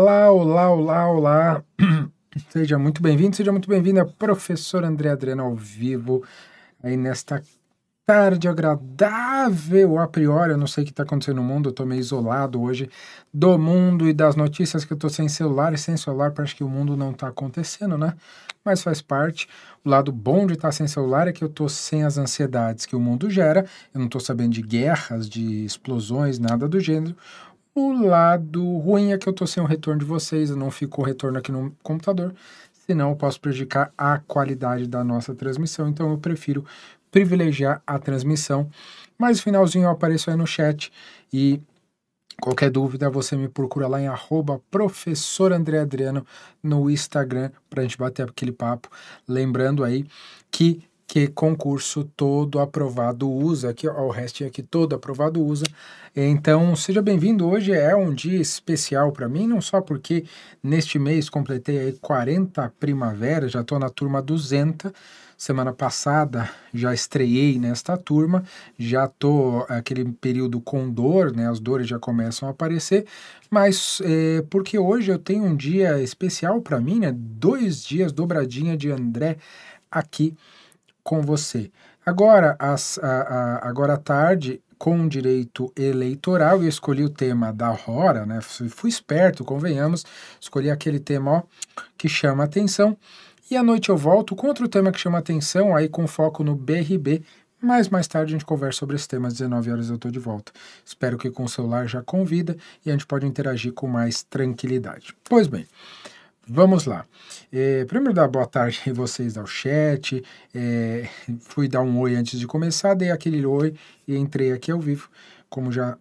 Olá, olá, olá, olá. Seja muito bem-vindo, seja muito bem-vinda, professor André Adriano ao vivo, aí nesta tarde agradável a priori. Eu não sei o que está acontecendo no mundo, eu tô meio isolado hoje do mundo e das notícias, que eu tô sem celular, e sem celular parece que o mundo não tá acontecendo, né? Mas faz parte. O lado bom de estar sem celular é que eu tô sem as ansiedades que o mundo gera, eu não tô sabendo de guerras, de explosões, nada do gênero. O lado ruim é que eu tô sem o retorno de vocês, eu não fico o retorno aqui no computador, senão eu posso prejudicar a qualidade da nossa transmissão, então eu prefiro privilegiar a transmissão. Mas no finalzinho eu apareço aí no chat e qualquer dúvida você me procura lá em @professor André Adriano no Instagram pra gente bater aquele papo. Lembrando aí que concurso todo aprovado usa, aqui ó, o restinho aqui todo aprovado usa. Então seja bem-vindo, hoje é um dia especial para mim, não só porque neste mês completei aí 40 primaveras, já estou na turma 200, semana passada já estreiei nesta turma, já tô aquele período com dor, né, as dores já começam a aparecer, mas porque hoje eu tenho um dia especial para mim, né, 2 dias dobradinha de André aqui com você. Agora, agora à tarde, com direito eleitoral, eu escolhi o tema da hora, né? Fui esperto, convenhamos, escolhi aquele tema ó, que chama atenção. E à noite eu volto com outro tema que chama atenção, aí com foco no BRB, mas mais tarde a gente conversa sobre esse tema, às 19 horas eu estou de volta. Espero que com o celular já convida e a gente pode interagir com mais tranquilidade. Pois bem, vamos lá. Primeiro dar boa tarde a vocês ao chat, fui dar um oi antes de começar, dei aquele oi e entrei aqui ao vivo. Como já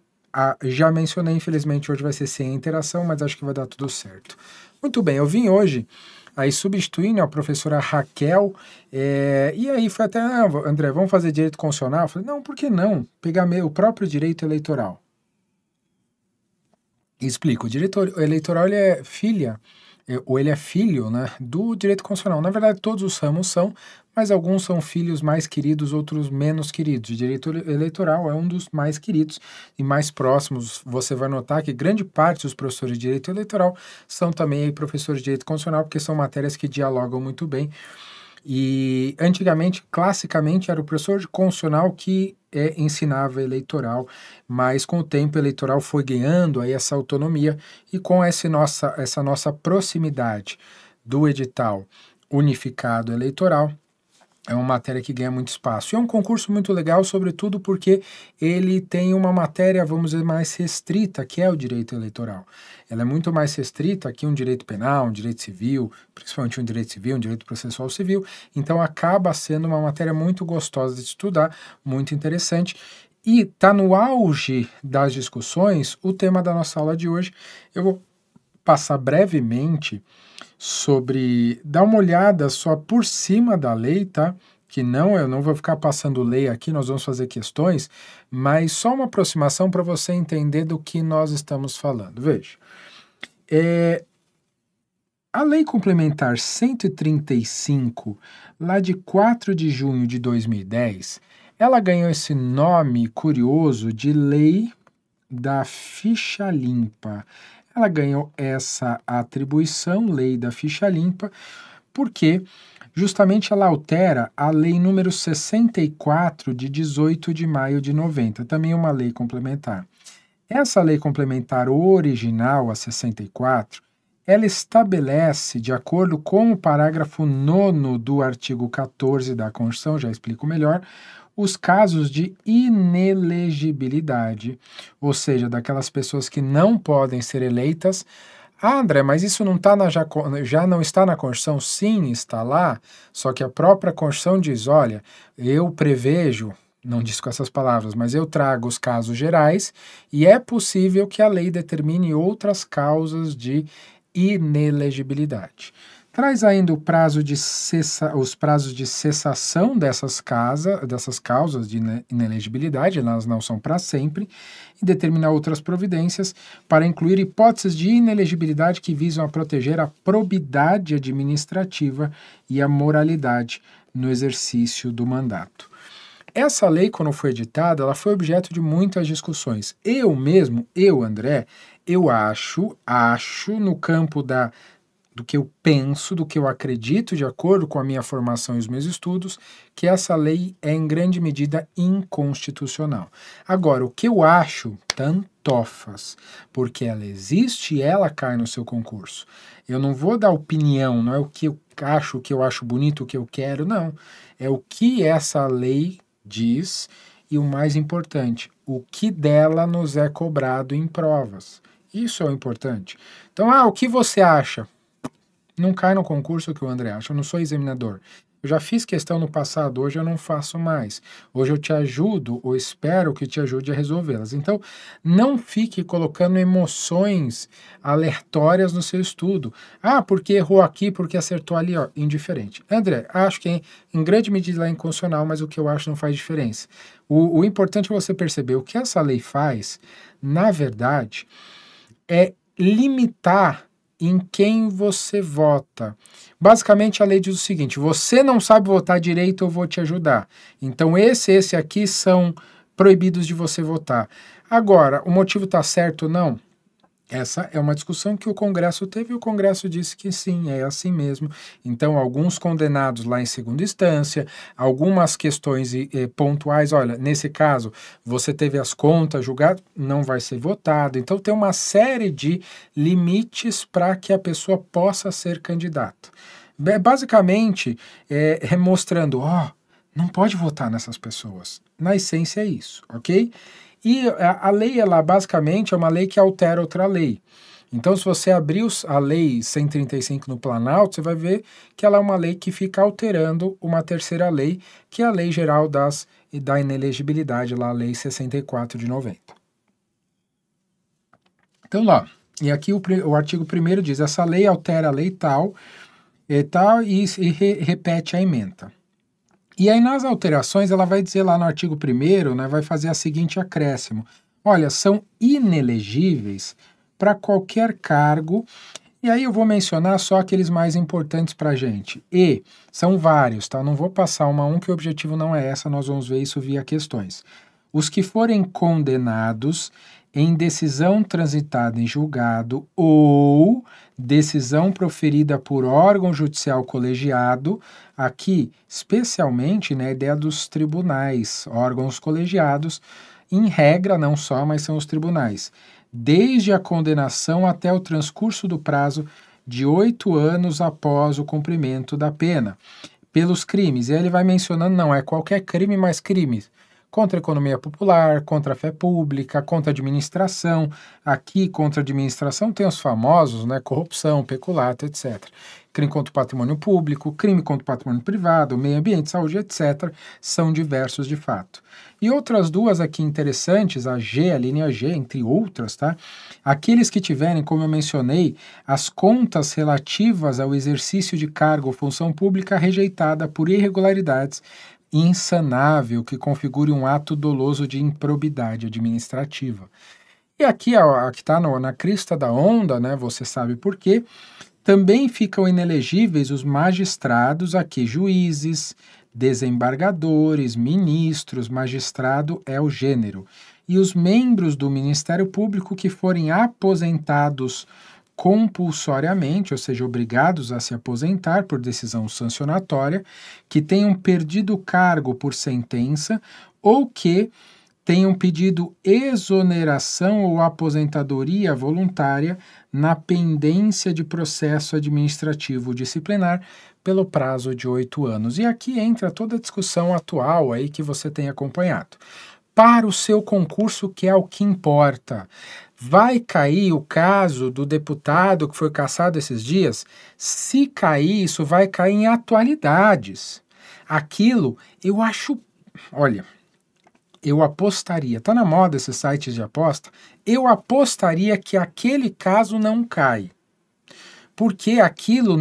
mencionei, infelizmente hoje vai ser sem interação, mas acho que vai dar tudo certo. Muito bem, eu vim hoje aí substituindo a professora Raquel, e aí foi até, André, vamos fazer direito constitucional? Eu falei, não, por que não? Pegar o próprio direito eleitoral. Explico, o direito eleitoral ele é ou ele é filho, né, do direito constitucional. Na verdade, todos os ramos são, mas alguns são filhos mais queridos, outros menos queridos. O direito eleitoral é um dos mais queridos e mais próximos. Você vai notar que grande parte dos professores de direito eleitoral são também professores de direito constitucional, porque são matérias que dialogam muito bem. E antigamente, classicamente, era o professor de constitucional que ensinava eleitoral, mas com o tempo eleitoral foi ganhando aí essa autonomia e com essa nossa proximidade do edital unificado eleitoral, é uma matéria que ganha muito espaço. E é um concurso muito legal, sobretudo porque ele tem uma matéria, vamos dizer, mais restrita, que é o direito eleitoral. Ela é muito mais restrita que um direito penal, um direito civil, principalmente um direito civil, um direito processual civil. Então acaba sendo uma matéria muito gostosa de estudar, muito interessante. E está no auge das discussões o tema da nossa aula de hoje. Eu vou passar brevemente sobre, dar uma olhada só por cima da lei, tá? Que não, eu não vou ficar passando lei aqui, nós vamos fazer questões, mas só uma aproximação para você entender do que nós estamos falando. Veja, a Lei Complementar 135, lá de 4 de junho de 2010, ela ganhou esse nome curioso de Lei da Ficha Limpa. Ela ganhou essa atribuição, Lei da Ficha Limpa, porque justamente ela altera a Lei número 64 de 18 de maio de 90, também uma lei complementar. Essa lei complementar original, a 64, ela estabelece, de acordo com o parágrafo 9º do artigo 14 da Constituição, já explico melhor, os casos de inelegibilidade, ou seja, daquelas pessoas que não podem ser eleitas. Ah, André, mas isso não tá já não está na Constituição? Sim, está lá, só que a própria Constituição diz, olha, eu prevejo, não diz com essas palavras, mas eu trago os casos gerais e é possível que a lei determine outras causas de inelegibilidade. Traz ainda o prazo de os prazos de cessação dessas causas de inelegibilidade, elas não são para sempre, e determina outras providências para incluir hipóteses de inelegibilidade que visam a proteger a probidade administrativa e a moralidade no exercício do mandato. Essa lei, quando foi editada, ela foi objeto de muitas discussões. Eu mesmo, André, eu acho no campo do que eu penso, do que eu acredito, de acordo com a minha formação e os meus estudos, que essa lei é em grande medida inconstitucional. Agora, o que eu acho, tantofas, porque ela existe e ela cai no seu concurso. Eu não vou dar opinião, não é o que eu acho bonito, o que eu quero, não. É o que essa lei diz e o mais importante, o que dela nos é cobrado em provas. Isso é o importante. Então, o que você acha? Não cai no concurso que o André acha, eu não sou examinador. Eu já fiz questão no passado, hoje eu não faço mais. Hoje eu te ajudo, ou espero que te ajude a resolvê-las. Então, não fique colocando emoções aleatórias no seu estudo. Porque errou aqui, porque acertou ali, ó, indiferente. André, acho que em grande medida é inconstitucional, mas o que eu acho não faz diferença. O importante é você perceber o que essa lei faz, na verdade, é limitar em quem você vota. Basicamente, a lei diz o seguinte: você não sabe votar direito, eu vou te ajudar. Então, esse aqui são proibidos de você votar. Agora, o motivo está certo ou não? Essa é uma discussão que o Congresso teve e o Congresso disse que sim, é assim mesmo. Então, alguns condenados lá em segunda instância, algumas questões pontuais, olha, nesse caso, você teve as contas julgadas, não vai ser votado. Então, tem uma série de limites para que a pessoa possa ser candidata. Basicamente, mostrando, não pode votar nessas pessoas. Na essência é isso, ok? E a lei, ela basicamente é uma lei que altera outra lei. Então, se você abrir a lei 135 no Planalto, você vai ver que ela é uma lei que fica alterando uma terceira lei, que é a Lei Geral da Inelegibilidade, lá a Lei 64 de 90. Então, lá, e aqui o artigo 1º diz, essa lei altera a lei tal e repete a ementa. E aí, nas alterações, ela vai dizer lá no artigo 1º, né, vai fazer a seguinte acréscimo. Olha, são inelegíveis para qualquer cargo, e aí eu vou mencionar só aqueles mais importantes para a gente. E são vários, tá? Não vou passar um a um, que o objetivo não é essa, nós vamos ver isso via questões. Os que forem condenados em decisão transitada em julgado ou decisão proferida por órgão judicial colegiado, aqui especialmente, né, a ideia dos tribunais, órgãos colegiados, em regra não só, mas são os tribunais, desde a condenação até o transcurso do prazo de 8 anos após o cumprimento da pena, pelos crimes. E aí ele vai mencionando, não é qualquer crime, mas crimes contra a economia popular, contra a fé pública, contra a administração. Aqui, contra a administração, tem os famosos, né, corrupção, peculato, etc. Crime contra o patrimônio público, crime contra o patrimônio privado, meio ambiente, saúde, etc. São diversos de fato. E outras duas aqui interessantes, a G, a linha G, entre outras, tá? Aqueles que tiverem, como eu mencionei, as contas relativas ao exercício de cargo ou função pública rejeitada por irregularidades, insanável, que configure um ato doloso de improbidade administrativa. E aqui, ó, que está na crista da onda, né, você sabe por quê, também ficam inelegíveis os magistrados, aqui juízes, desembargadores, ministros, magistrado é o gênero, e os membros do Ministério Público que forem aposentados compulsoriamente, ou seja, obrigados a se aposentar por decisão sancionatória, que tenham perdido o cargo por sentença ou que tenham pedido exoneração ou aposentadoria voluntária na pendência de processo administrativo disciplinar pelo prazo de 8 anos. E aqui entra toda a discussão atual aí que você tem acompanhado. Para o seu concurso, que é o que importa. Vai cair o caso do deputado que foi cassado esses dias? Se cair, isso vai cair em atualidades. Aquilo, eu acho... Olha, eu apostaria, tá na moda esses sites de aposta, eu apostaria que aquele caso não cai. Porque aquilo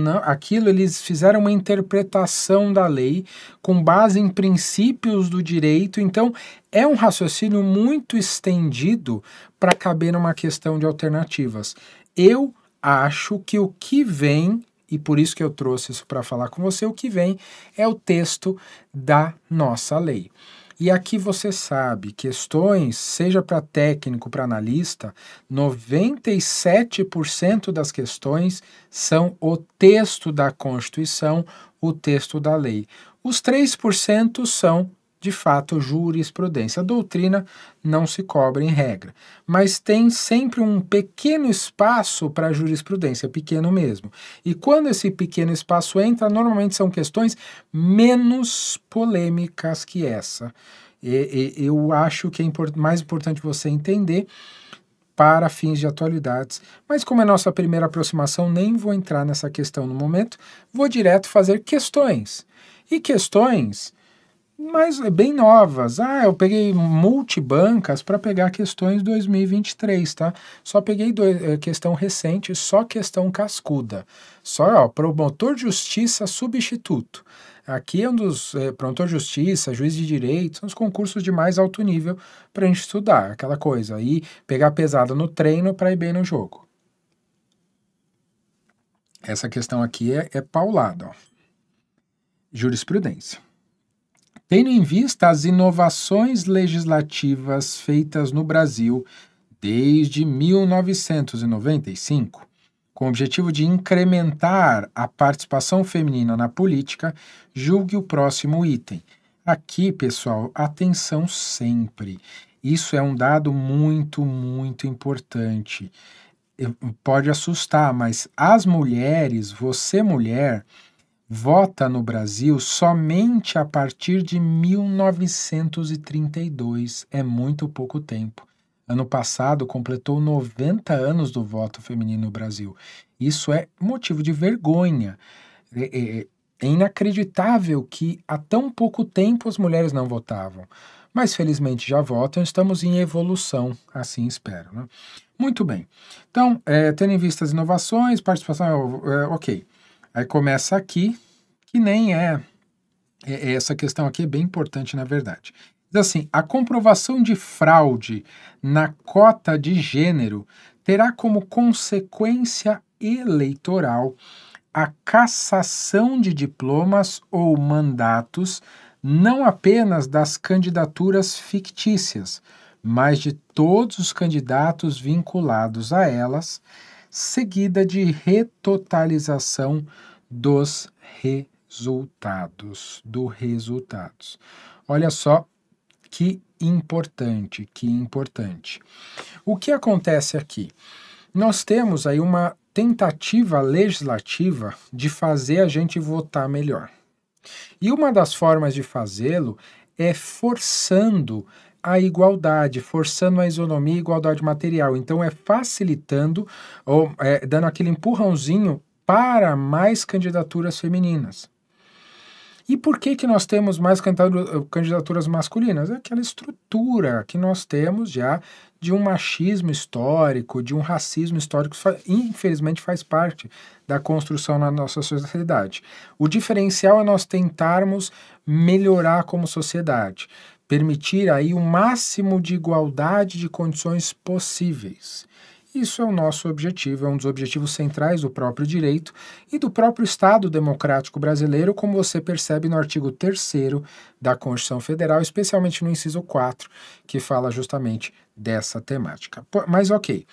eles fizeram uma interpretação da lei com base em princípios do direito, então é um raciocínio muito estendido para caber numa questão de alternativas. Eu acho que o que vem, e por isso que eu trouxe isso para falar com você, o que vem é o texto da nossa lei. E aqui você sabe, questões, seja para técnico, para analista, 97% das questões são o texto da Constituição, o texto da lei. Os 3% são, de fato, jurisprudência. A doutrina não se cobre em regra, mas tem sempre um pequeno espaço para a jurisprudência, pequeno mesmo. E quando esse pequeno espaço entra, normalmente são questões menos polêmicas que essa. Eu acho que é mais importante você entender para fins de atualidades. Mas como é nossa primeira aproximação, nem vou entrar nessa questão no momento, vou direto fazer questões. E questões mas bem novas. Eu peguei multibancas para pegar questões 2023, tá? Só peguei questão recente, só questão cascuda. Só, promotor de justiça substituto. Aqui é um dos promotor de justiça, juiz de direito, são os concursos de mais alto nível para a gente estudar, aquela coisa. E pegar pesado no treino para ir bem no jogo. Essa questão aqui é paulada, ó. Jurisprudência. Tendo em vista as inovações legislativas feitas no Brasil desde 1995, com o objetivo de incrementar a participação feminina na política, julgue o próximo item. Aqui, pessoal, atenção sempre. Isso é um dado muito, muito importante. Pode assustar, mas as mulheres, você mulher, vota no Brasil somente a partir de 1932. É muito pouco tempo. Ano passado completou 90 anos do voto feminino no Brasil. Isso é motivo de vergonha. É inacreditável que há tão pouco tempo as mulheres não votavam. Mas felizmente já votam, estamos em evolução, assim espero, né? Muito bem. Então, tendo em vista as inovações, participação, ok. Aí começa aqui, que nem essa questão aqui é bem importante, na verdade. Diz assim, a comprovação de fraude na cota de gênero terá como consequência eleitoral a cassação de diplomas ou mandatos, não apenas das candidaturas fictícias, mas de todos os candidatos vinculados a elas, seguida de retotalização dos resultados. Olha só que importante, que importante. O que acontece aqui? Nós temos aí uma tentativa legislativa de fazer a gente votar melhor. E uma das formas de fazê-lo é forçando a igualdade, forçando a isonomia e igualdade material. Então é facilitando, ou dando aquele empurrãozinho para mais candidaturas femininas. E por que nós temos mais candidaturas masculinas? É aquela estrutura que nós temos já de um machismo histórico, de um racismo histórico, que infelizmente faz parte da construção na nossa sociedade. O diferencial é nós tentarmos melhorar como sociedade, permitir aí o máximo de igualdade de condições possíveis. Isso é o nosso objetivo, é um dos objetivos centrais do próprio direito e do próprio Estado Democrático Brasileiro, como você percebe no artigo 3º da Constituição Federal, especialmente no inciso 4, que fala justamente dessa temática. Mas ok,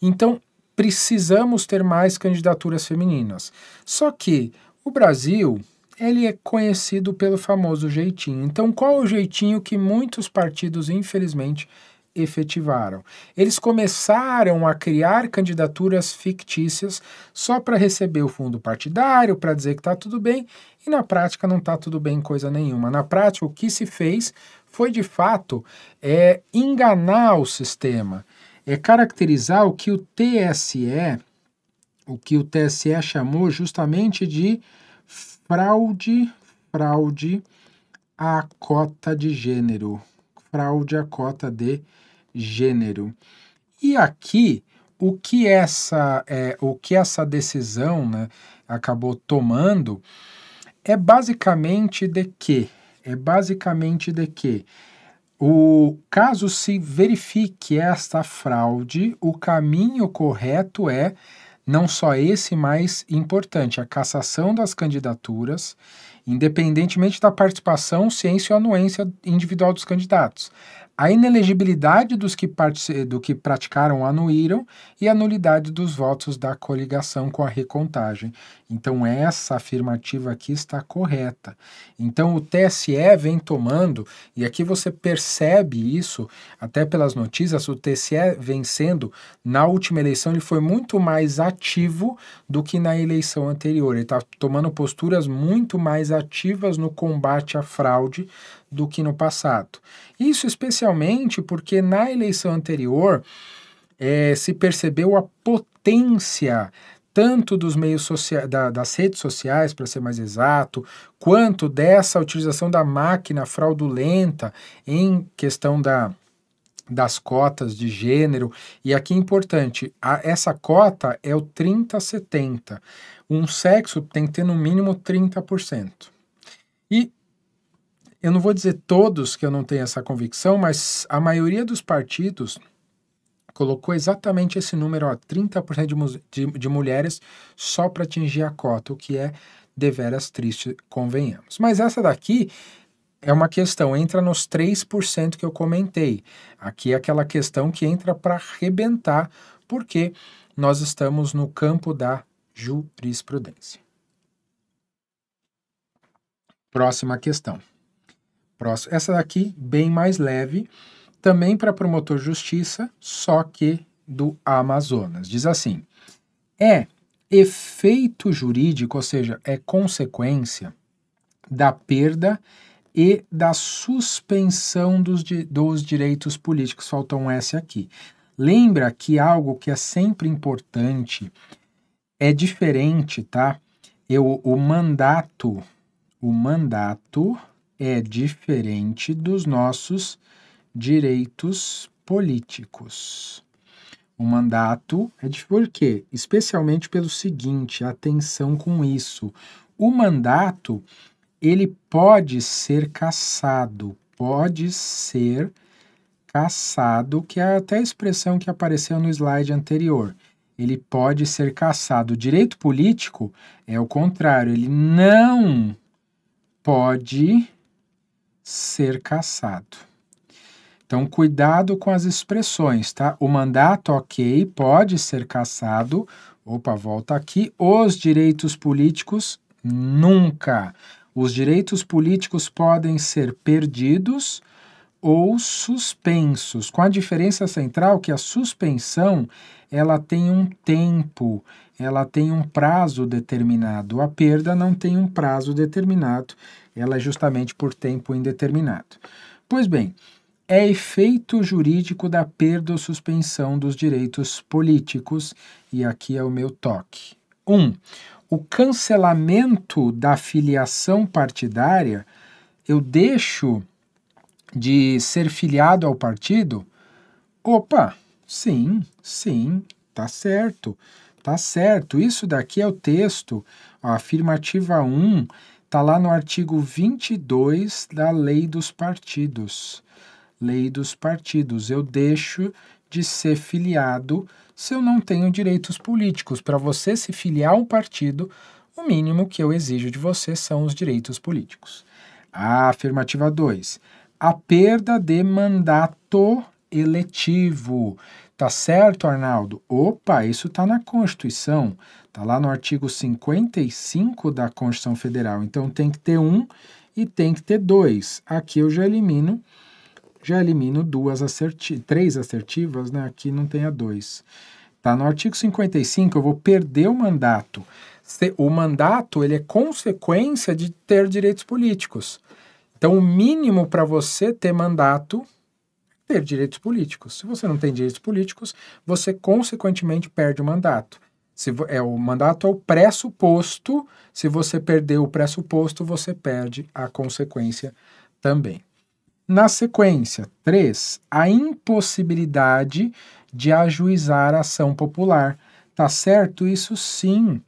então precisamos ter mais candidaturas femininas. Só que o Brasil, ele é conhecido pelo famoso jeitinho. Então qual é o jeitinho que muitos partidos, infelizmente, efetivaram? Eles começaram a criar candidaturas fictícias só para receber o fundo partidário, para dizer que está tudo bem, e na prática não está tudo bem coisa nenhuma. Na prática, o que se fez foi, de fato, enganar o sistema, caracterizar o que o TSE chamou justamente de fraude à cota de gênero. Fraude à cota de gênero. E aqui, o que essa decisão, né, acabou tomando é basicamente de que o caso se verifique esta fraude, o caminho correto é não só esse, mas importante, a cassação das candidaturas. independentemente da participação, ciência ou anuência individual dos candidatos. A inelegibilidade do que praticaram anuíram e a nulidade dos votos da coligação com a recontagem. Então, essa afirmativa aqui está correta. Então, o TSE vem tomando, e aqui você percebe isso, até pelas notícias, o TSE vem sendo, na última eleição, ele foi muito mais ativo do que na eleição anterior. Ele está tomando posturas muito mais ativas no combate à fraude do que no passado. Isso especialmente porque na eleição anterior se percebeu a potência tanto dos meios sociais, das redes sociais, para ser mais exato, quanto dessa utilização da máquina fraudulenta em questão das cotas de gênero. E aqui é importante, essa cota é o 30-70. Um sexo tem que ter no mínimo 30%. E eu não vou dizer todos que eu não tenho essa convicção, mas a maioria dos partidos colocou exatamente esse número, 30% de mulheres só para atingir a cota, o que é deveras triste, convenhamos. Mas essa daqui é uma questão, entra nos 3% que eu comentei. Aqui é aquela questão que entra para arrebentar, porque nós estamos no campo da jurisprudência. Próxima questão. Essa daqui, bem mais leve, também para promotor de justiça, só que do Amazonas. Diz assim: é efeito jurídico, ou seja, é consequência da perda e da suspensão dos direitos políticos. Falta um S aqui. Lembra que algo que é sempre importante é diferente, tá? O mandato é diferente dos nossos direitos políticos. O mandato é de por quê? Especialmente pelo seguinte, atenção com isso. O mandato, ele pode ser cassado, que é até a expressão que apareceu no slide anterior. Ele pode ser cassado. O direito político é o contrário, ele não pode ser cassado. Então, cuidado com as expressões, tá? O mandato, ok, pode ser cassado. Opa, volta aqui. Os direitos políticos, nunca. Os direitos políticos podem ser perdidos ou suspensos, com a diferença central que a suspensão, ela tem um tempo, ela tem um prazo determinado. A perda não tem um prazo determinado, ela é justamente por tempo indeterminado. Pois bem, é efeito jurídico da perda ou suspensão dos direitos políticos, e aqui é o meu toque. 1. O cancelamento da filiação partidária, eu deixo de ser filiado ao partido? Opa, sim, tá certo. Isso daqui é o texto, a afirmativa 1, tá lá no artigo 22 da Lei dos Partidos. Lei dos Partidos. Eu deixo de ser filiado se eu não tenho direitos políticos. Para você se filiar a um partido, o mínimo que eu exijo de você são os direitos políticos. A afirmativa 2. A perda de mandato eletivo. Tá certo, Arnaldo? Opa, isso tá na Constituição. Tá lá no artigo 55 da Constituição Federal. Então tem que ter 1 e tem que ter 2. Aqui eu já elimino 3 assertivas, né? Aqui não tem a 2. Tá no artigo 55, eu vou perder o mandato. O mandato, ele é consequência de ter direitos políticos. Então, o mínimo para você ter mandato é ter direitos políticos. Se você não tem direitos políticos, você consequentemente perde o mandato. O mandato é o pressuposto. Se você perder o pressuposto, você perde a consequência também. Na sequência, 3, a impossibilidade de ajuizar a ação popular. Tá certo? Isso sim.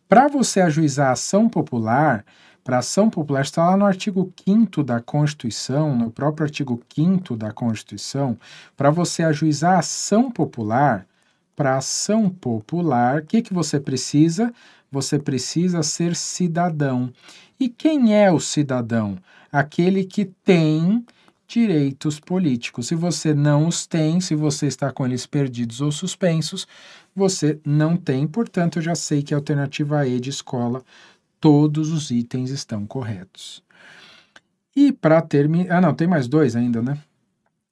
Para você ajuizar a ação popular, para ação popular, está lá no artigo 5º da Constituição, no próprio artigo 5º da Constituição, para você ajuizar a ação popular, para ação popular, o que que você precisa? Você precisa ser cidadão. E quem é o cidadão? Aquele que tem direitos políticos. Se você não os tem, se você está com eles perdidos ou suspensos, você não tem. Portanto, eu já sei que a alternativa E de escola, todos os itens estão corretos. E para terminar... Ah, não, tem mais dois ainda, né?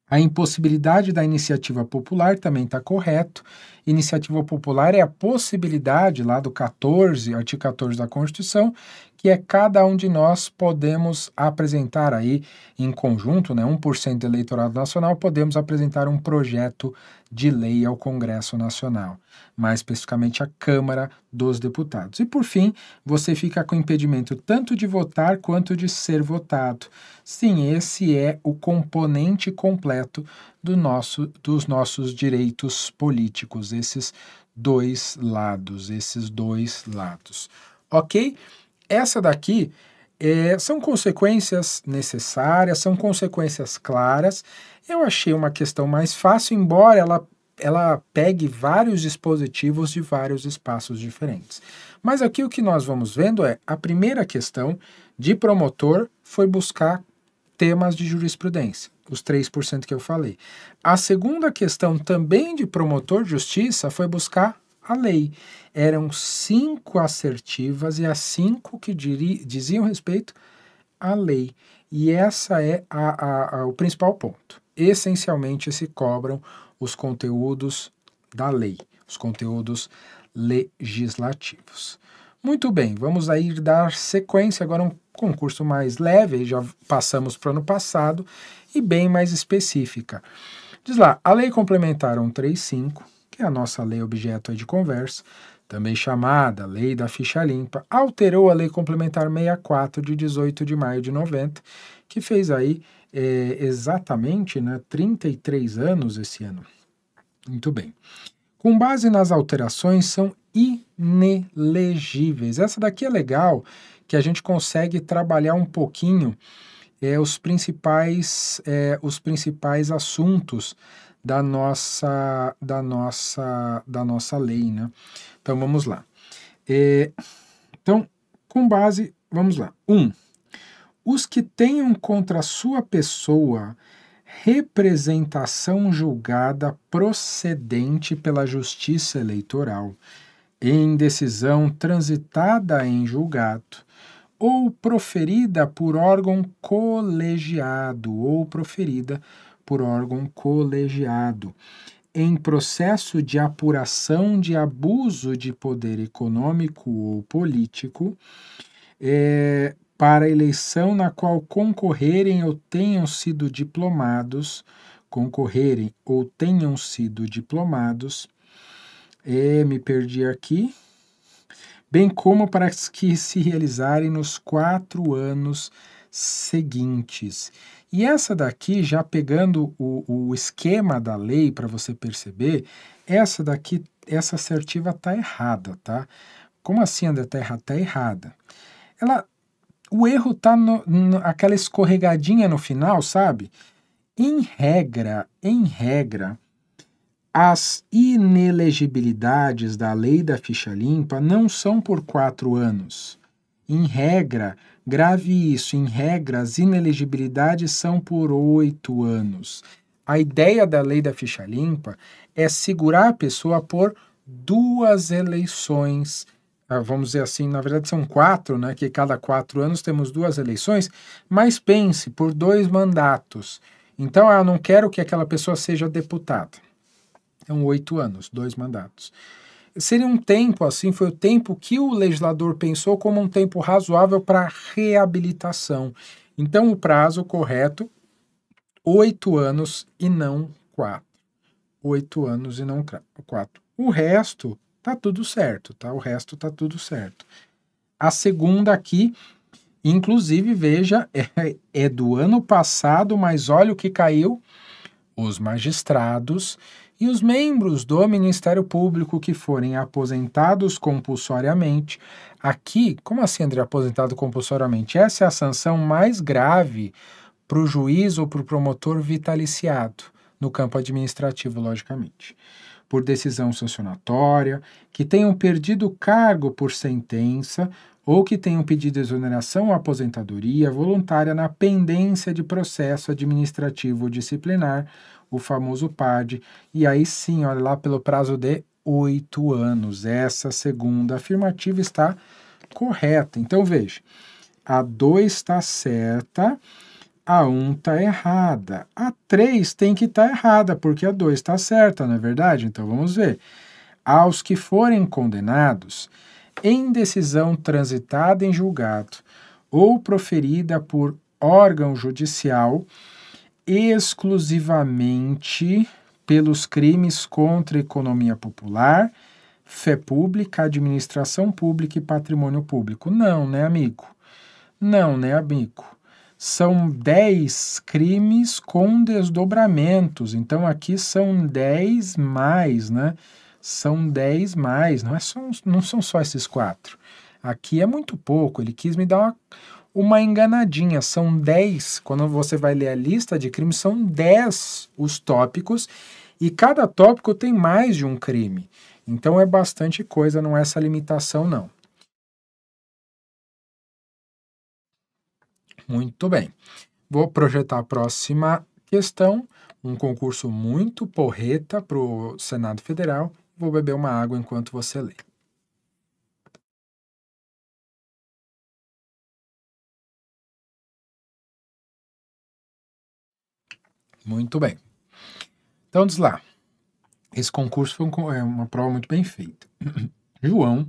A impossibilidade da iniciativa popular também está correto. Iniciativa popular é a possibilidade lá do 14, artigo 14 da Constituição, que é cada um de nós podemos apresentar aí em conjunto, né, 1% do eleitorado nacional, podemos apresentar um projeto de lei ao Congresso Nacional, mais especificamente à Câmara dos Deputados. E por fim, você fica com impedimento tanto de votar quanto de ser votado. Sim, esse é o componente completo dos nossos direitos políticos, esses dois lados. Ok? Essa daqui são consequências necessárias, são consequências claras. Eu achei uma questão mais fácil, embora ela pegue vários dispositivos de vários espaços diferentes. Mas aqui o que nós vamos vendo é, a primeira questão de promotor foi buscar temas de jurisprudência, os 3% que eu falei. A segunda questão também de promotor de justiça foi buscar a lei. Eram 5 assertivas e as 5 que diziam respeito à lei. E essa é o principal ponto. Essencialmente se cobram os conteúdos da lei, os conteúdos legislativos. Muito bem, vamos aí dar sequência agora a um concurso mais leve, já passamos para o ano passado, e bem mais específica. Diz lá, a Lei Complementar 135, que é a nossa lei objeto de conversa, também chamada Lei da Ficha Limpa, alterou a Lei Complementar 64 de 18 de maio de 90, que fez aí exatamente 33 anos esse ano. Muito bem. Com base nas alterações, são inelegíveis. Essa daqui é legal, que a gente consegue trabalhar um pouquinho os principais assuntos da nossa lei, né? Então vamos lá. Então, com base, vamos lá. 1. Os que tenham contra sua pessoa representação julgada procedente pela Justiça Eleitoral, em decisão transitada em julgado, ou proferida por órgão colegiado, em processo de apuração de abuso de poder econômico ou político, para eleição na qual concorrerem ou tenham sido diplomados, me perdi aqui, bem como para que se realizarem nos 4 anos seguintes. E essa daqui, já pegando o esquema da lei para você perceber, essa assertiva está errada, tá? Como assim, André, está errada? Está errada. O erro está aquela escorregadinha no final, sabe? Em regra, as inelegibilidades da lei da ficha limpa não são por 4 anos. Em regra, grave isso, em regra, as inelegibilidades são por 8 anos. A ideia da lei da ficha limpa é segurar a pessoa por 2 eleições. Vamos dizer assim, na verdade são 4, né? Que cada 4 anos temos 2 eleições, mas pense, por 2 mandatos. Então, eu não quero que aquela pessoa seja deputada. Então, 8 anos, 2 mandatos. Seria um tempo, assim, foi o tempo que o legislador pensou como um tempo razoável para reabilitação. Então, o prazo correto, 8 anos e não 4. 8 anos e não 4. O resto tá tudo certo, tá? O resto tá tudo certo. A segunda aqui, inclusive, veja, é do ano passado, mas olha o que caiu. Os magistrados e os membros do Ministério Público que forem aposentados compulsoriamente. Aqui, como assim, André, aposentado compulsoriamente? Essa é a sanção mais grave para o juiz ou para o promotor vitaliciado, no campo administrativo, logicamente. por decisão sancionatória, que tenham perdido o cargo por sentença ou que tenham pedido exoneração ou aposentadoria voluntária na pendência de processo administrativo ou disciplinar, o famoso PAD, e aí sim, olha lá, pelo prazo de 8 anos. Essa segunda afirmativa está correta. Então, veja, a 2 está certa, a 1 está errada. A 3 tem que estar errada, porque a 2 está certa, não é verdade? Então, vamos ver. Aos que forem condenados em decisão transitada em julgado ou proferida por órgão judicial exclusivamente pelos crimes contra a economia popular, fé pública, administração pública e patrimônio público. Não, né, amigo? Não, né, amigo? São 10 crimes com desdobramentos, então aqui são 10 mais, né? São 10 mais, não são só esses 4. Aqui é muito pouco, ele quis me dar uma enganadinha, são 10, quando você vai ler a lista de crimes, são 10 os tópicos, e cada tópico tem mais de um crime. Então é bastante coisa, não é essa limitação não. Muito bem. Vou projetar a próxima questão, um concurso muito porreta para o Senado Federal. Vou beber uma água enquanto você lê. Muito bem. Então, diz lá. Esse concurso foi uma prova muito bem feita. João,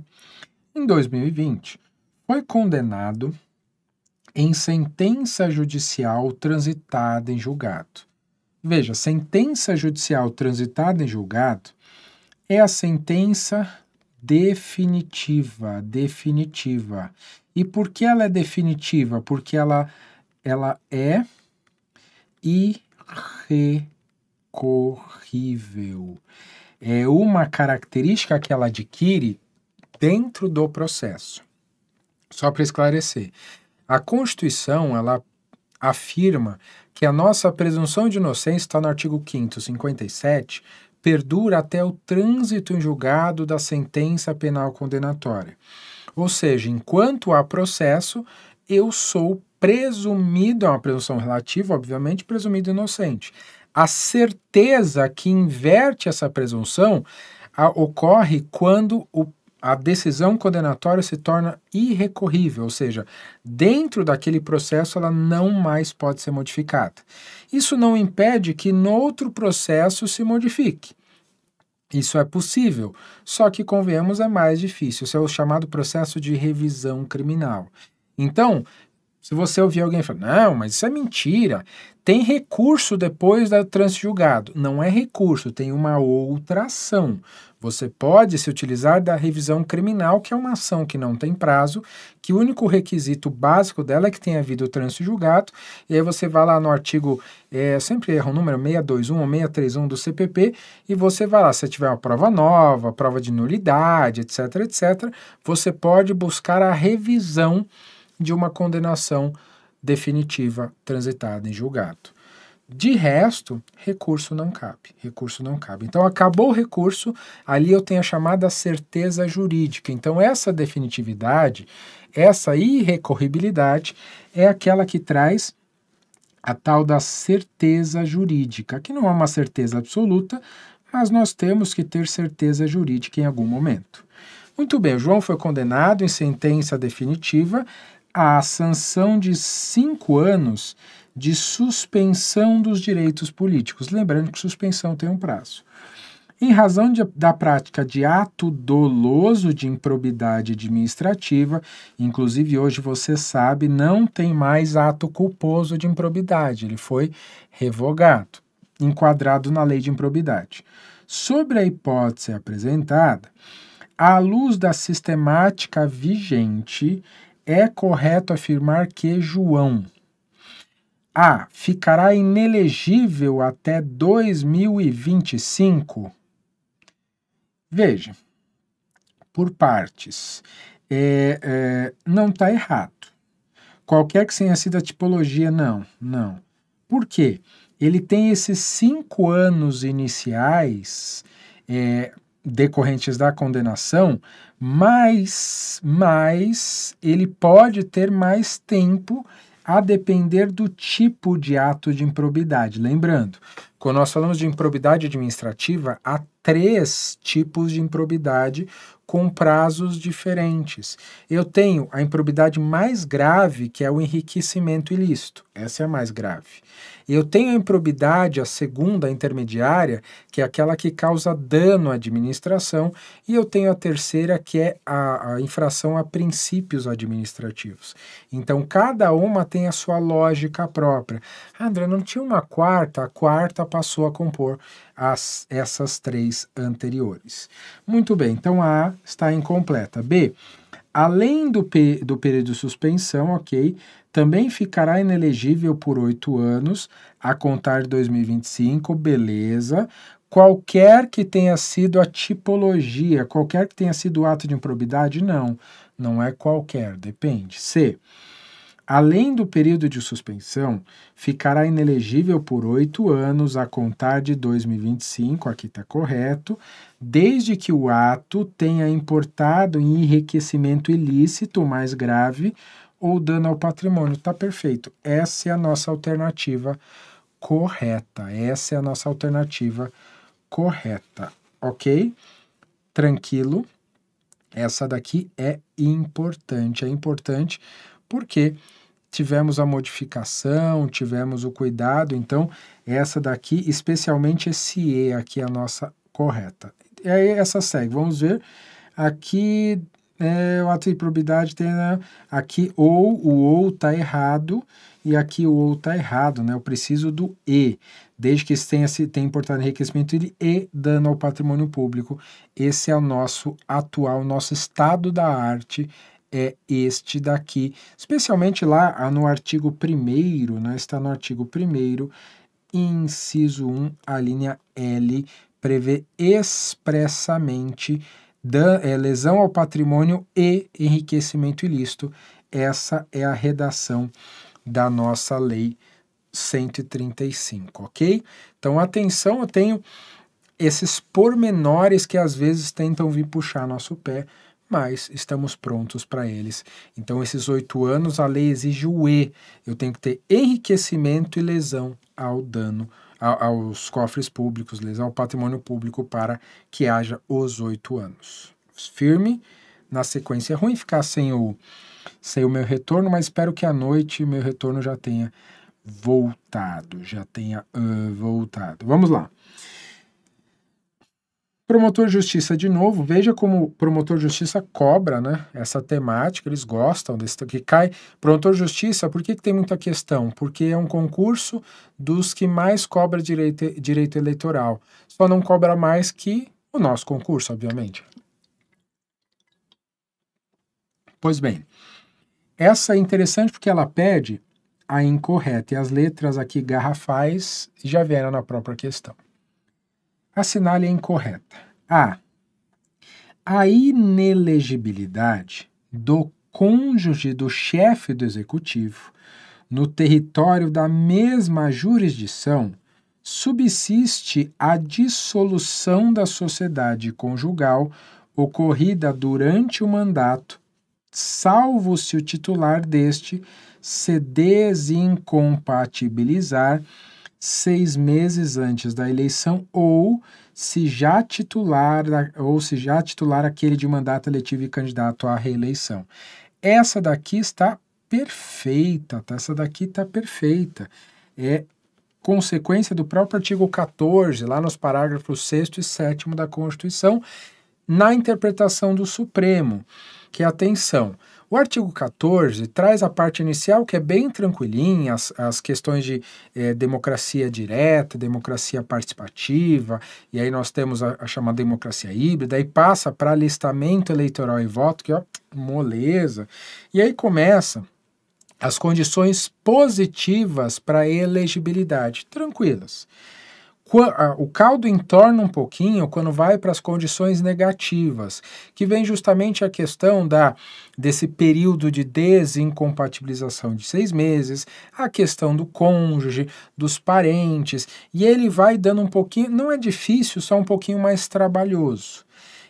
em 2020, foi condenado em sentença judicial transitada em julgado. Veja, sentença judicial transitada em julgado é a sentença definitiva. E por que ela é definitiva? Porque ela é irrecorrível. É uma característica que ela adquire dentro do processo. Só para esclarecer, a Constituição, ela afirma que a nossa presunção de inocência está no artigo 5º, 57, perdura até o trânsito em julgado da sentença penal condenatória. Ou seja, enquanto há processo, eu sou presumido, é uma presunção relativa, obviamente, presumido inocente. A certeza que inverte essa presunção ocorre quando a decisão condenatória se torna irrecorrível, ou seja, dentro daquele processo ela não mais pode ser modificada. Isso não impede que no outro processo se modifique. Isso é possível, só que, convenhamos, é mais difícil. Isso é o chamado processo de revisão criminal. Então, se você ouvir alguém falar, não, mas isso é mentira, tem recurso depois da trânsito julgado. Não é recurso, tem uma outra ação. Você pode se utilizar da revisão criminal, que é uma ação que não tem prazo, que o único requisito básico dela é que tenha havido o trânsito julgado, e aí você vai lá no artigo, sempre erra o número 621 ou 631 do CPP, e você vai lá, se tiver uma prova nova, prova de nulidade, etc, etc, você pode buscar a revisão de uma condenação definitiva transitada em julgado. De resto, recurso não cabe. Então, acabou o recurso, ali eu tenho a chamada certeza jurídica. Então, essa definitividade, essa irrecorribilidade, é aquela que traz a tal da certeza jurídica, que não é uma certeza absoluta, mas nós temos que ter certeza jurídica em algum momento. Muito bem, o João foi condenado em sentença definitiva à sanção de 5 anos de suspensão dos direitos políticos. Lembrando que suspensão tem um prazo. Em razão da prática de ato doloso de improbidade administrativa, inclusive hoje você sabe, não tem mais ato culposo de improbidade, ele foi revogado, enquadrado na lei de improbidade. Sobre a hipótese apresentada, à luz da sistemática vigente, é correto afirmar que João A. Ficará inelegível até 2025? Veja, por partes. Não está errado. Qualquer que tenha sido a tipologia, não. Por quê? Ele tem esses 5 anos iniciais decorrentes da condenação, mas ele pode ter mais tempo a depender do tipo de ato de improbidade. Lembrando, quando nós falamos de improbidade administrativa, há 3 tipos de improbidade com prazos diferentes. Eu tenho a improbidade mais grave, que é o enriquecimento ilícito. Essa é a mais grave. Eu tenho a improbidade, a segunda, a intermediária, que é aquela que causa dano à administração, e eu tenho a terceira, que é a infração a princípios administrativos. Então, cada uma tem a sua lógica própria. André, não tinha uma quarta? A quarta passou a compor essas 3 anteriores. Muito bem, então a A está incompleta. B, além do período de suspensão, ok, também ficará inelegível por 8 anos, a contar de 2025, beleza. Qualquer que tenha sido a tipologia, qualquer que tenha sido o ato de improbidade, não é qualquer, depende. C, além do período de suspensão, ficará inelegível por 8 anos, a contar de 2025, aqui está correto, desde que o ato tenha importado em enriquecimento ilícito mais grave ou dano ao patrimônio. Está perfeito. Essa é a nossa alternativa correta. Essa é a nossa alternativa correta. Ok? Tranquilo. Essa daqui é importante. É importante porque tivemos a modificação, tivemos o cuidado. Então, essa daqui, especialmente esse E aqui é a nossa correta. E aí, essa segue. Vamos ver. Aqui... o ato de improbidade tem aqui o ou está errado e aqui o ou está errado, né? Eu preciso do E, desde que tenha importado enriquecimento e dano ao patrimônio público. Esse é o nosso atual, nosso estado da arte é este daqui, especialmente lá no artigo 1º, né? Está no artigo 1º, inciso 1, a linha L, prevê expressamente lesão ao patrimônio e enriquecimento ilícito. Essa é a redação da nossa lei 135, ok? Então, atenção, eu tenho esses pormenores que às vezes tentam vir puxar nosso pé, mas estamos prontos para eles. Então, esses 8 anos, a lei exige o E. Eu tenho que ter enriquecimento e lesão ao dano aos cofres públicos, lesão ao patrimônio público para que haja os 8 anos. Firme, na sequência. É ruim ficar sem o meu retorno, mas espero que à noite meu retorno já tenha voltado. Vamos lá. Promotor de Justiça de novo, veja como o promotor de Justiça cobra, né, essa temática, eles gostam desse que cai. Promotor de Justiça, por que tem muita questão? Porque é um concurso dos que mais cobra direito eleitoral. Só não cobra mais que o nosso concurso, obviamente. Pois bem, essa é interessante porque ela pede a incorreta, e as letras aqui garrafais já vieram na própria questão. Assinale a incorreta. A. A inelegibilidade do cônjuge do chefe do executivo no território da mesma jurisdição subsiste a dissolução da sociedade conjugal ocorrida durante o mandato, salvo se o titular deste se desincompatibilizar 6 meses antes da eleição ou se já titular aquele de mandato eletivo e candidato à reeleição. Essa daqui está perfeita, tá? Essa daqui está perfeita. É consequência do próprio artigo 14, lá nos parágrafos 6º e 7º da Constituição, na interpretação do Supremo, que é atenção. O artigo 14 traz a parte inicial que é bem tranquilinha, as questões de democracia direta, democracia participativa, e aí nós temos a chamada democracia híbrida, aí passa para alistamento eleitoral e voto, que ó, moleza, e aí começa as condições positivas para elegibilidade, tranquilas. O caldo entorna um pouquinho quando vai para as condições negativas, que vem justamente a questão desse período de desincompatibilização de 6 meses, a questão do cônjuge, dos parentes, e ele vai dando um pouquinho, não é difícil, só um pouquinho mais trabalhoso.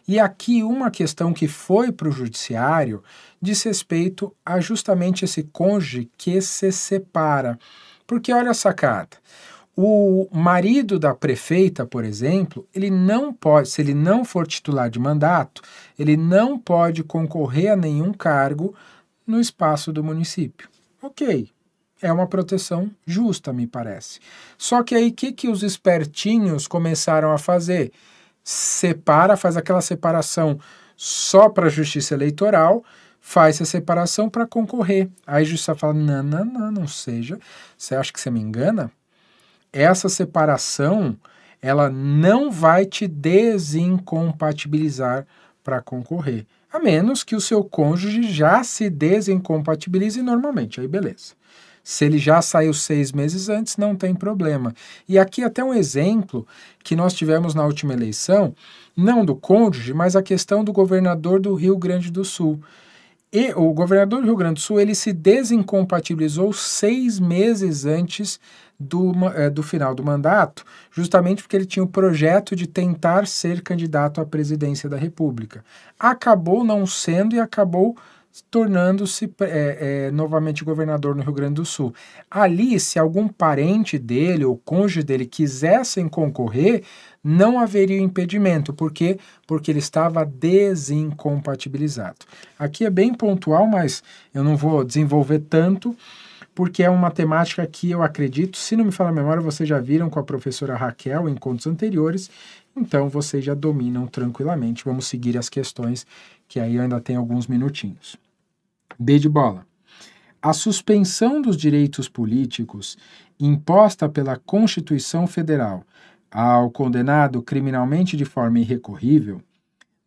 E aqui uma questão que foi para o judiciário diz respeito a justamente esse cônjuge que se separa. Porque olha a sacada, o marido da prefeita, por exemplo, ele não pode, se ele não for titular de mandato, ele não pode concorrer a nenhum cargo no espaço do município. Ok, é uma proteção justa, me parece. Só que aí o que os espertinhos começaram a fazer? Faz aquela separação só para a justiça eleitoral, faz a separação para concorrer. Aí a justiça fala, não seja, você acha que você me engana? Essa separação, ela não vai te desincompatibilizar para concorrer, a menos que o seu cônjuge já se desincompatibilize normalmente, aí beleza. Se ele já saiu 6 meses antes, não tem problema. E aqui até um exemplo que nós tivemos na última eleição, não do cônjuge, mas a questão do governador do Rio Grande do Sul. E o governador do Rio Grande do Sul, ele se desincompatibilizou 6 meses antes do final do mandato, justamente porque ele tinha o projeto de tentar ser candidato à presidência da República. Acabou não sendo e acabou tornando-se novamente governador no Rio Grande do Sul. Ali, se algum parente dele ou cônjuge dele quisessem concorrer, não haveria impedimento. Por quê? Porque ele estava desincompatibilizado. Aqui é bem pontual, mas eu não vou desenvolver tanto, porque é uma temática que eu acredito, se não me falha a memória, vocês já viram com a professora Raquel em encontros anteriores, então vocês já dominam tranquilamente. Vamos seguir as questões, que aí eu ainda tenho alguns minutinhos. B de bola. A suspensão dos direitos políticos imposta pela Constituição Federal ao condenado criminalmente de forma irrecorrível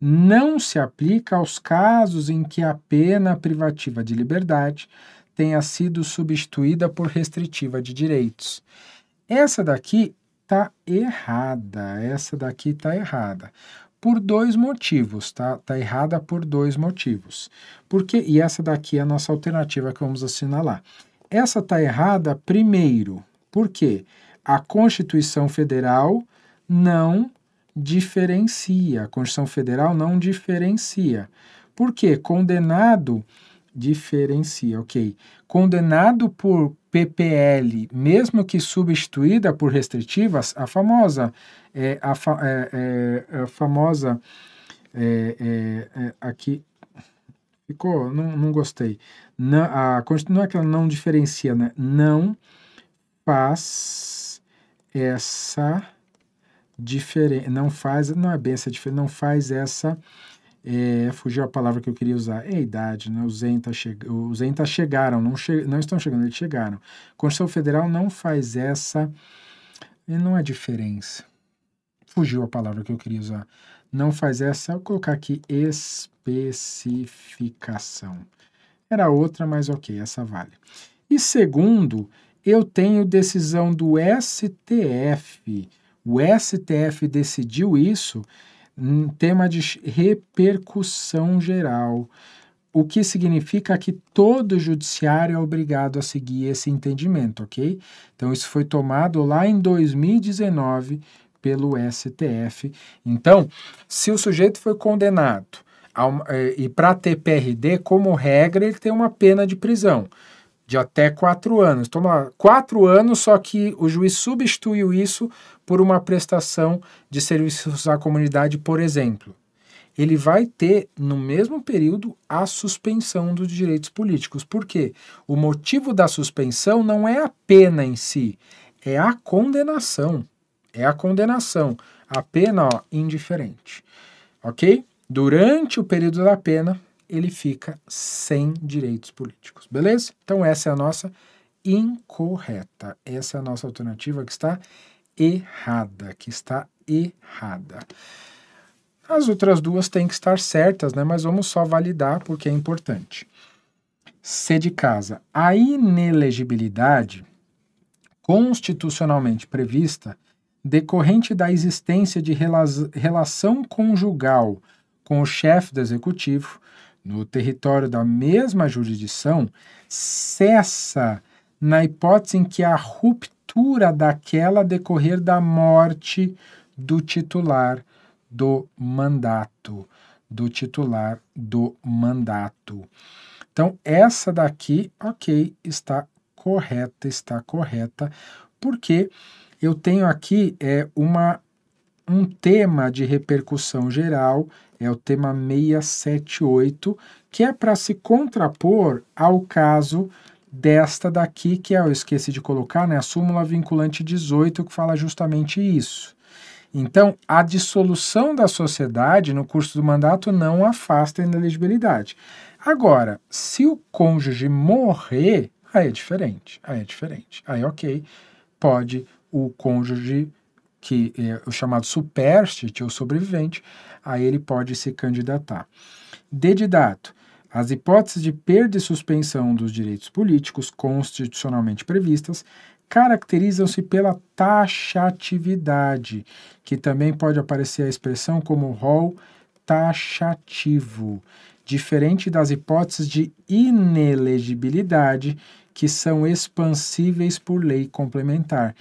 não se aplica aos casos em que a pena privativa de liberdade tenha sido substituída por restritiva de direitos. Essa daqui está errada, por 2 motivos, tá? Está errada por 2 motivos. E essa daqui é a nossa alternativa que vamos assinalar. Essa está errada primeiro, porque a Constituição Federal não diferencia. A Constituição Federal não diferencia. Por quê? Condenado diferencia, ok. Condenado por PPL, mesmo que substituída por restritivas, a famosa aqui ficou, não gostei. Não é que ela não diferencia, né? Não faz essa diferença, não é bem essa diferença, não faz essa, fugiu a palavra que eu queria usar, é a idade, né? Os ENTA chegaram, não estão chegando, eles chegaram. A Constituição Federal não faz essa, não é diferença, fugiu a palavra que eu queria usar, não faz essa, vou colocar aqui especificação. Era outra, mas ok, essa vale. E segundo, eu tenho decisão do STF. O STF decidiu isso em tema de repercussão geral, o que significa que todo judiciário é obrigado a seguir esse entendimento, ok? Então, isso foi tomado lá em 2019 pelo STF. Então, se o sujeito foi condenado e para ter PRD, como regra, ele tem uma pena de prisão de até 4 anos. Toma 4 anos, só que o juiz substituiu isso por uma prestação de serviços à comunidade, por exemplo. Ele vai ter, no mesmo período, a suspensão dos direitos políticos. Por quê? O motivo da suspensão não é a pena em si, é a condenação. É a condenação. A pena, ó, indiferente. Ok? Durante o período da pena, ele fica sem direitos políticos, beleza? Então essa é a nossa incorreta, essa é a nossa alternativa que está errada, As outras duas têm que estar certas, né? Mas vamos só validar porque é importante. C de casa, a inelegibilidade constitucionalmente prevista decorrente da existência de relação conjugal com o chefe do executivo no território da mesma jurisdição, cessa na hipótese em que a ruptura daquela decorrer da morte do titular do mandato. Então, essa daqui, ok, está correta, porque eu tenho aqui um tema de repercussão geral, é o tema 678, que é para se contrapor ao caso desta daqui, que eu esqueci de colocar, né, a súmula vinculante 18, que fala justamente isso. Então, a dissolução da sociedade no curso do mandato não afasta a inelegibilidade. Agora, se o cônjuge morrer, aí é diferente. Aí, ok, pode o cônjuge, que é o chamado superstite ou sobrevivente, aí ele pode se candidatar. Dedidato. As hipóteses de perda e suspensão dos direitos políticos constitucionalmente previstas caracterizam-se pela taxatividade, que também pode aparecer a expressão como rol taxativo, diferente das hipóteses de inelegibilidade, que são expansíveis por lei complementar.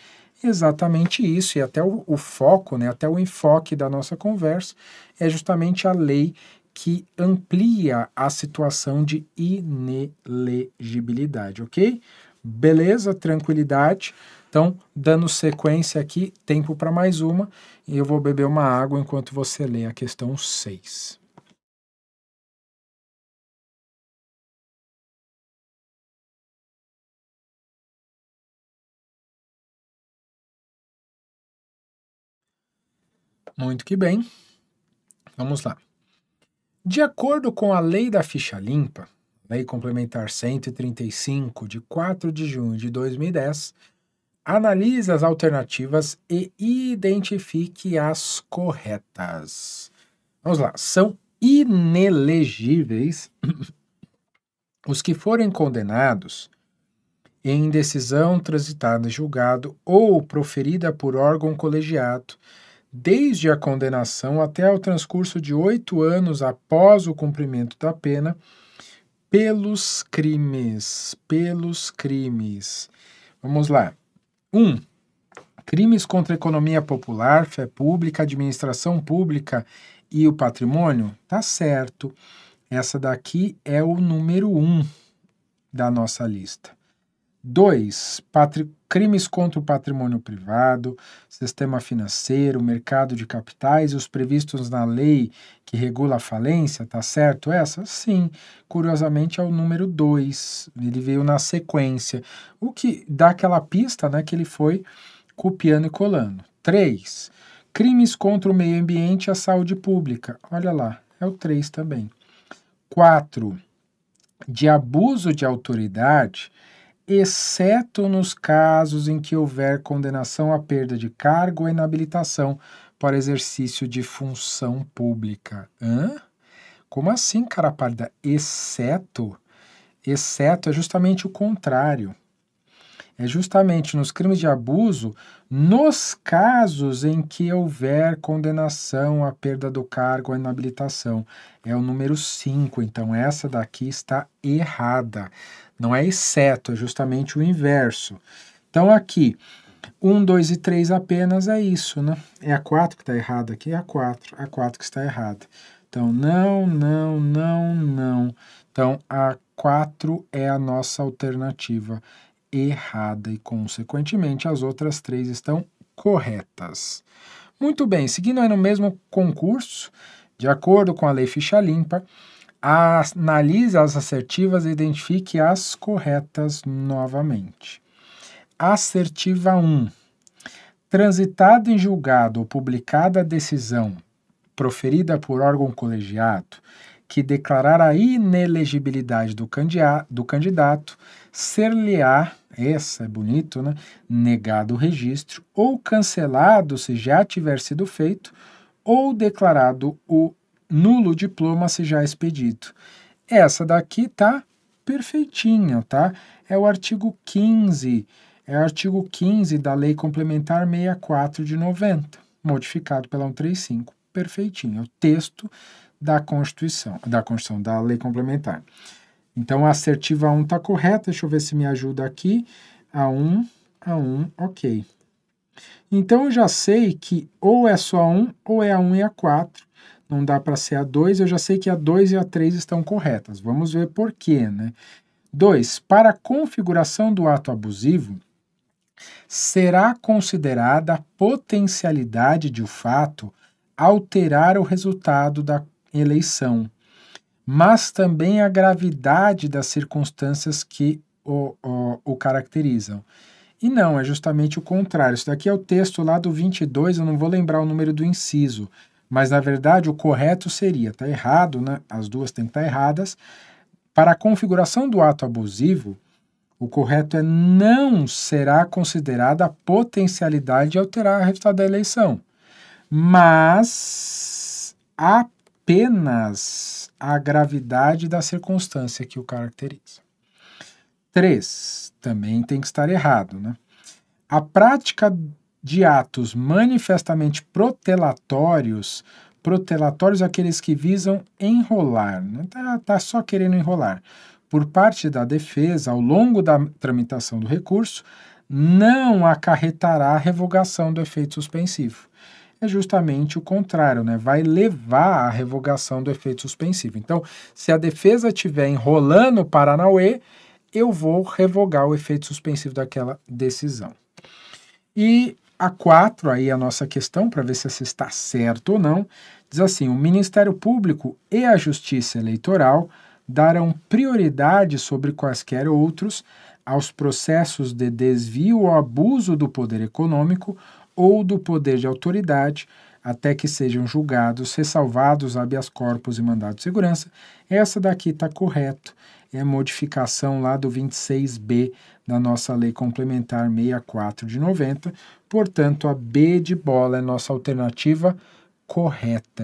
Exatamente isso, e até o foco, né, até o enfoque da nossa conversa é justamente a lei que amplia a situação de inelegibilidade, ok? Beleza, tranquilidade. Então, dando sequência aqui, tempo para mais uma, e eu vou beber uma água enquanto você lê a questão 6. Muito que bem. Vamos lá. De acordo com a Lei da Ficha Limpa, Lei Complementar 135, de 4 de junho de 2010, analise as alternativas e identifique as corretas. Vamos lá. São inelegíveis os que forem condenados em decisão transitada em julgado ou proferida por órgão colegiado, desde a condenação até o transcurso de 8 anos após o cumprimento da pena, pelos crimes. Vamos lá. 1. Crimes contra a economia popular, fé pública, administração pública e o patrimônio? Tá certo. Essa daqui é o número 1 da nossa lista. 2. Crimes contra o patrimônio privado, sistema financeiro, mercado de capitais e os previstos na lei que regula a falência, tá certo essa? Sim, curiosamente é o número 2, ele veio na sequência, o que dá aquela pista, né, que ele foi copiando e colando. 3. Crimes contra o meio ambiente e a saúde pública, olha lá, é o 3 também. 4. De abuso de autoridade, exceto nos casos em que houver condenação à perda de cargo ou inabilitação para exercício de função pública. Como assim, cara pálida? Exceto? Exceto é justamente o contrário. É justamente nos crimes de abuso, nos casos em que houver condenação à perda do cargo ou inabilitação. É o número 5, então essa daqui está errada. Não é exceto, é justamente o inverso. Então aqui, 1, 2 e 3 apenas é isso, né? É a 4 que está errada aqui, é a 4 que está errada. Então, não. Então, a 4 é a nossa alternativa errada e, consequentemente, as outras 3 estão corretas. Muito bem, seguindo aí no mesmo concurso, de acordo com a Lei Ficha Limpa, analise as assertivas e identifique as corretas novamente. Assertiva 1. Transitada em julgado ou publicada a decisão proferida por órgão colegiado que declarar a inelegibilidade do candidato, ser-lhe-á, essa é bonito, né? Negado o registro, ou cancelado se já tiver sido feito, ou declarado o nulo diploma se já expedido. Essa daqui tá perfeitinha, tá? É o artigo 15 é o artigo 15 da Lei Complementar 64 de 90, modificado pela 135. Perfeitinho, é o texto da Constituição, da Lei Complementar. Então, a assertiva 1 está correta, deixa eu ver se me ajuda aqui. A 1, ok. Então, eu já sei que ou é só a 1 ou é a 1 e a 4. Não dá para ser a 2, eu já sei que a 2 e a 3 estão corretas. Vamos ver por quê, né? 2. Para a configuração do ato abusivo, será considerada a potencialidade de o fato alterar o resultado da eleição, mas também a gravidade das circunstâncias que o caracterizam. E não, é justamente o contrário. Isso daqui é o texto lá do 22, eu não vou lembrar o número do inciso, mas na verdade o correto seria, tá errado, né? As duas têm que estar erradas. Para a configuração do ato abusivo, o correto é não será considerada a potencialidade de alterar o resultado da eleição, mas apenas a gravidade da circunstância que o caracteriza. 3. Também tem que estar errado, né? A prática de atos manifestamente protelatórios aqueles que visam enrolar, né? Tá só querendo enrolar, por parte da defesa ao longo da tramitação do recurso, não acarretará a revogação do efeito suspensivo. É justamente o contrário, né? Vai levar à revogação do efeito suspensivo. Então, se a defesa estiver enrolando o Paranauê, eu vou revogar o efeito suspensivo daquela decisão. E a 4, aí a nossa questão, para ver se essa está certo ou não, diz assim: o Ministério Público e a Justiça Eleitoral darão prioridade sobre quaisquer outros aos processos de desvio ou abuso do poder econômico ou do poder de autoridade, até que sejam julgados, ressalvados habeas corpus e mandado de segurança. Essa daqui está correto, é a modificação lá do 26B da nossa Lei Complementar 64 de 90, portanto a B de bola é nossa alternativa correta,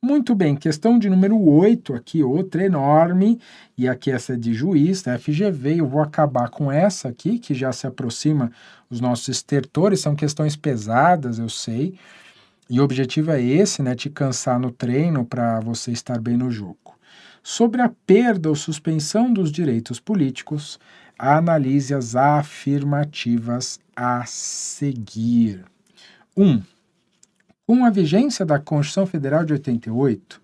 Muito bem, questão de número 8 aqui, outra enorme, e aqui essa é de juiz, da FGV, eu vou acabar com essa aqui, que já se aproxima os nossos estertores, são questões pesadas, eu sei, e o objetivo é esse, né, te cansar no treino para você estar bem no jogo. Sobre a perda ou suspensão dos direitos políticos, analise as afirmativas a seguir. 1. Com a vigência da Constituição Federal de 88,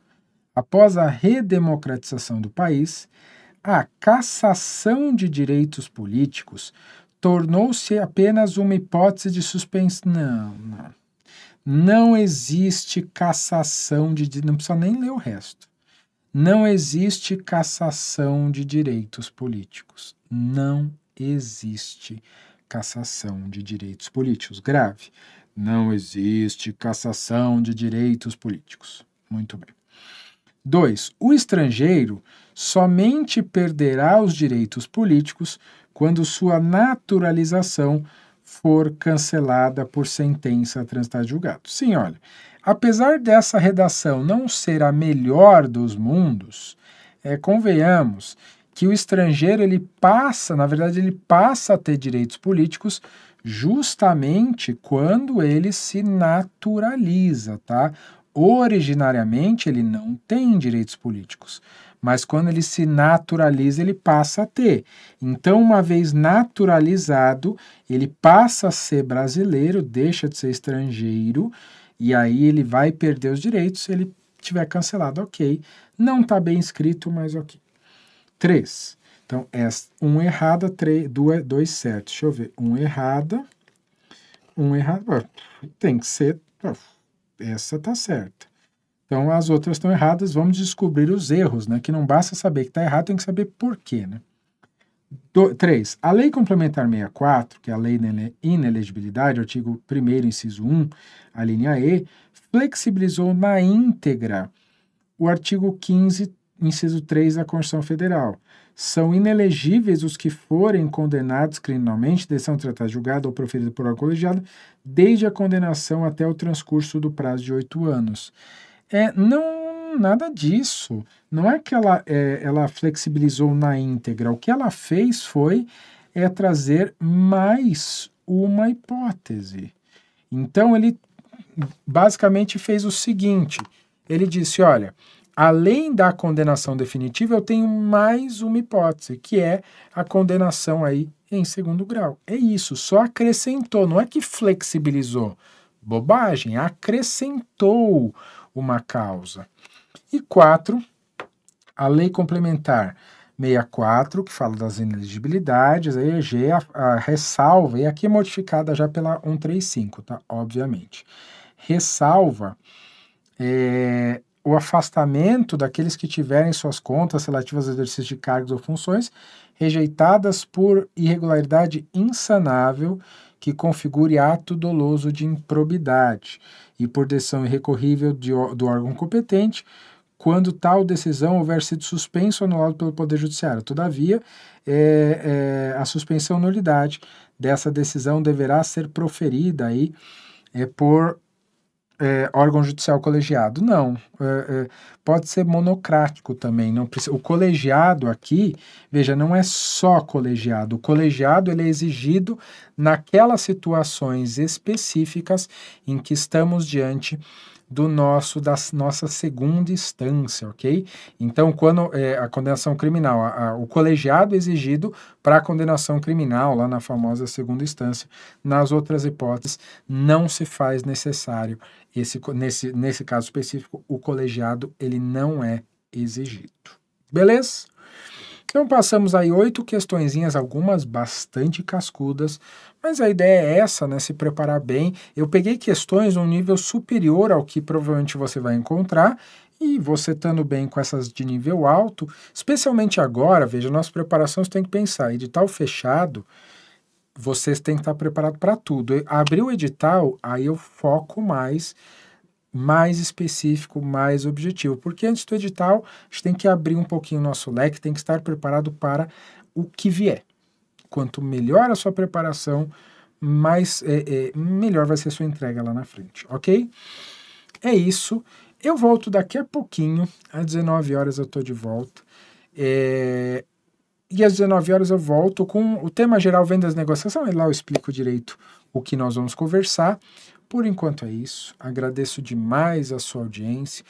após a redemocratização do país, a cassação de direitos políticos tornou-se apenas uma hipótese de suspensão. Não existe cassação de... Não precisa nem ler o resto. Não existe cassação de direitos políticos. Não existe cassação de direitos políticos. Grave. Não existe cassação de direitos políticos. Muito bem. 2. O estrangeiro somente perderá os direitos políticos quando sua naturalização for cancelada por sentença transitada de julgado. Sim, olha, apesar dessa redação não ser a melhor dos mundos, convenhamos que o estrangeiro ele passa a ter direitos políticos justamente quando ele se naturaliza, tá? Originariamente ele não tem direitos políticos, mas quando ele se naturaliza, ele passa a ter. Então, uma vez naturalizado, ele passa a ser brasileiro, deixa de ser estrangeiro, e aí ele vai perder os direitos se ele tiver cancelado, ok. Não está bem escrito, mas ok. 3. Então, um errada, 2 certos. Deixa eu ver. Um errada. Tem que ser... Essa está certa. Então, as outras estão erradas, vamos descobrir os erros, né? Que não basta saber que está errado, tem que saber por quê, né? 3. A Lei Complementar 64, que é a Lei da Inelegibilidade, artigo 1º, inciso 1, a linha E, flexibilizou na íntegra o artigo 15, inciso 3 da Constituição Federal. São inelegíveis os que forem condenados criminalmente, decisão tratada, julgada ou proferida por órgão colegiado, desde a condenação até o transcurso do prazo de 8 anos. Não, nada disso. Não é que ela flexibilizou na íntegra. O que ela fez foi é trazer mais uma hipótese. Então, ele basicamente fez o seguinte, ele disse, olha, além da condenação definitiva, eu tenho mais uma hipótese, que é a condenação aí em segundo grau. É isso, só acrescentou, não é que flexibilizou. Bobagem, acrescentou uma causa. E 4, a Lei Complementar 64, que fala das inelegibilidades, a EG, a ressalva, e aqui é modificada já pela 135, tá? Obviamente. Ressalva o afastamento daqueles que tiverem suas contas relativas ao exercício de cargos ou funções rejeitadas por irregularidade insanável que configure ato doloso de improbidade e por decisão irrecorrível do órgão competente, quando tal decisão houver sido suspensa ou anulada pelo Poder Judiciário. Todavia, a suspensão ou nulidade dessa decisão deverá ser proferida aí, por órgão judicial colegiado. Não, pode ser monocrático também. Não precisa, o colegiado aqui, veja, não é só colegiado. O colegiado ele é exigido naquelas situações específicas em que estamos diante da nossa segunda instância, ok? Então, quando a condenação criminal, o colegiado é exigido para a condenação criminal, lá na famosa segunda instância, nas outras hipóteses, não se faz necessário, nesse caso específico, o colegiado ele não é exigido. Beleza? Então passamos aí 8 questõezinhas, algumas bastante cascudas, mas a ideia é essa, né, se preparar bem. Eu peguei questões num nível superior ao que provavelmente você vai encontrar, e você estando bem com essas de nível alto, especialmente agora, veja, nossa preparação você tem que pensar, edital fechado, vocês têm que estar preparados para tudo. Abrir o edital, aí eu foco mais específico, mais objetivo. Porque antes do edital, a gente tem que abrir um pouquinho o nosso leque, tem que estar preparado para o que vier. Quanto melhor a sua preparação, melhor vai ser a sua entrega lá na frente, ok? É isso. Eu volto daqui a pouquinho, às 19 horas eu estou de volta. E às 19 horas eu volto com o tema geral vendas e negociação, e lá eu explico direito o que nós vamos conversar. Por enquanto é isso, agradeço demais a sua audiência.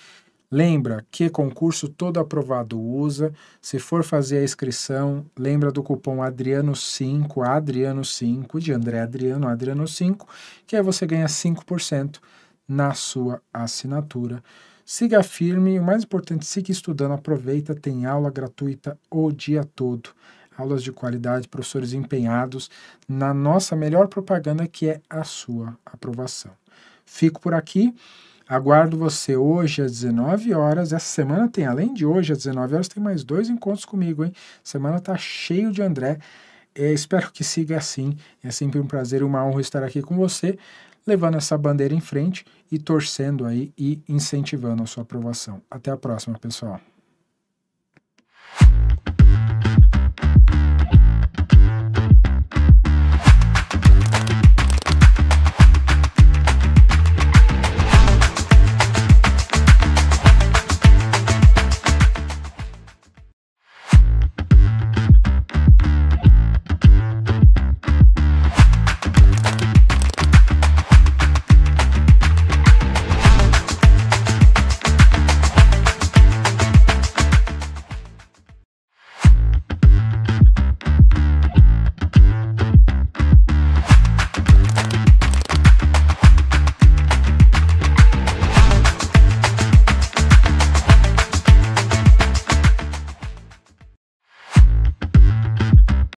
Lembra que concurso todo aprovado usa. Se for fazer a inscrição, lembra do cupom Adriano5, Adriano5, de André Adriano, Adriano5, que aí você ganha 5% na sua assinatura. Siga firme, o mais importante, siga estudando, aproveita, tem aula gratuita o dia todo. Aulas de qualidade, professores empenhados na nossa melhor propaganda, que é a sua aprovação. Fico por aqui, aguardo você hoje às 19 horas. Essa semana tem, além de hoje às 19 horas, tem mais 2 encontros comigo, hein? Semana tá cheio de André. Espero que siga assim. É sempre um prazer e uma honra estar aqui com você, levando essa bandeira em frente e torcendo aí e incentivando a sua aprovação. Até a próxima, pessoal.